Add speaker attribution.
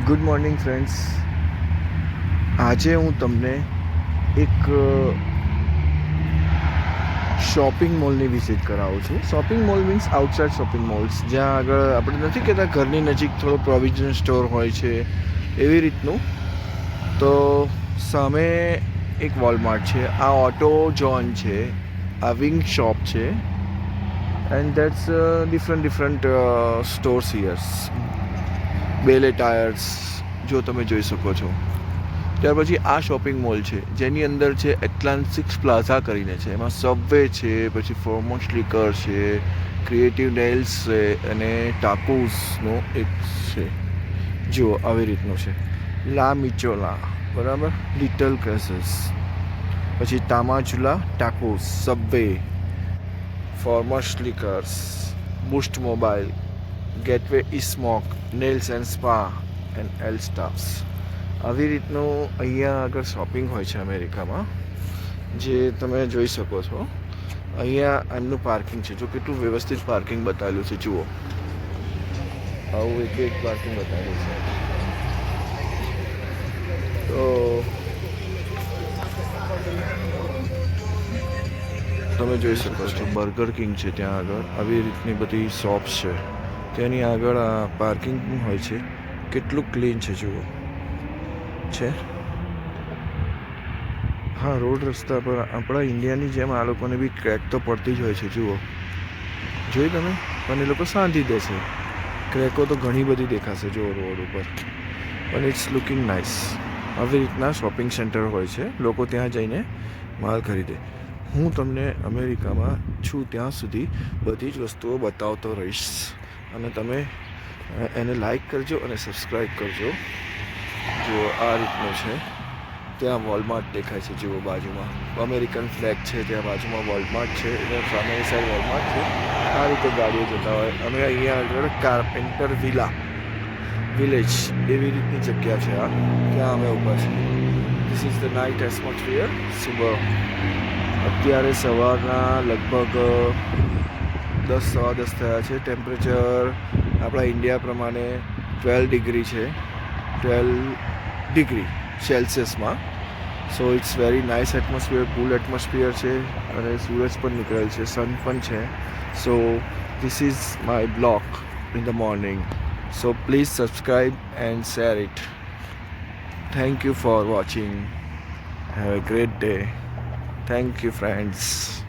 Speaker 1: Good morning friends. આજે હું તમને એક શોપિંગ મોલની વિઝિટ કરાવું છું. Shopping mall means outside shopping malls, જ્યાં આગળ આપણે નથી કહેતા ઘરની નજીક થોડો પ્રોવિઝન સ્ટોર હોય છે એવી રીતનું. તો સામે એક વોલમાર્ટ છે, આ ઓટો જોન છે, આ વિંગ શોપ છે, and that's different stores હિયર્સ. Ballet tyres જો તમે જોઈ શકો છો. ત્યાર પછી આ શોપિંગ મોલ છે જેની અંદર છે એટલાન્ટિક્સ પ્લાઝા કરીને છે, એમાં સબવે છે, પછી ફોર્મોસ લીકર છે, ક્રિએટિવ નેલ્સ છે અને ટાકોસનો એક છે. જુઓ આવી રીતનું છે. લા મિચોલા, બરાબર, લિટલ ક્રેસીસ, પછી તામાચુલા ટાકોસ, સબવે, ફોર્મોસ liquors, Boost Mobile, Gateway Smoke, nails and spa and એલ સ્ટાફ્સ. આવી રીતનું અહીંયા આગળ શોપિંગ હોય છે અમેરિકામાં, જે તમે જોઈ શકો છો. અહીંયા એમનું પાર્કિંગ છે, જો કેટલું વ્યવસ્થિત પાર્કિંગ બતાવેલું છે. જુઓ, આવું એક પાર્કિંગ બતાવેલું છે. તો તમે જોઈ શકો છો બર્ગર કિંગ છે ત્યાં આગળ. આવી રીતની બધી શોપ્સ છે. તેની આગળ આ પાર્કિંગ હોય છે. કેટલું ક્લીન છે જુઓ છે. હા, રોડ રસ્તા પર આપણા ઇન્ડિયાની જેમ આ લોકોને બી ક્રેક તો પડતી જ હોય છે. જુઓ, જોઈ તમે, પણ એ લોકો સાંધી દે છે. ક્રેકો તો ઘણી બધી દેખાશે જુઓ રોડ ઉપર, પણ ઇટ્સ લુકિંગ નાઇસ. આવી રીતના શોપિંગ સેન્ટર હોય છે, લોકો ત્યાં જઈને માલ ખરીદે. હું તમને અમેરિકામાં છું ત્યાં સુધી બધી જ વસ્તુઓ બતાવતો રહીશ, અને તમે એને લાઈક કરજો અને સબસ્ક્રાઈબ કરજો. જુઓ આ રીતનું છે. ત્યાં વોલમાર્ટ દેખાય છે, જુઓ બાજુમાં અમેરિકન ફ્લેગ છે, ત્યાં બાજુમાં વોલમાર્ટ છે, એટલે સામેની સાઈડ વોલમાર્ટ છે. આ રીતે ગાડીઓ જતા હોય. અમે અહીંયા આગળ કાર્પેન્ટર વિલેજ એવી રીતની જગ્યા છે આ, ત્યાં અમે ઊભા છીએ. This is the night atmosphere. સુબહ અત્યારે સવારના લગભગ 10 સવા 10 થયા છે. ટેમ્પરેચર આપણા ઇન્ડિયા પ્રમાણે 12 ડિગ્રી છે, 12 ડિગ્રી સેલ્સિયસમાં. So it's very nice atmosphere, cool atmosphere છે, અને સૂરજ પણ નીકળેલ છે, સન પણ છે. So this is my blog in the morning. So please subscribe and share it. Thank you for watching. Have a great day. Thank you friends.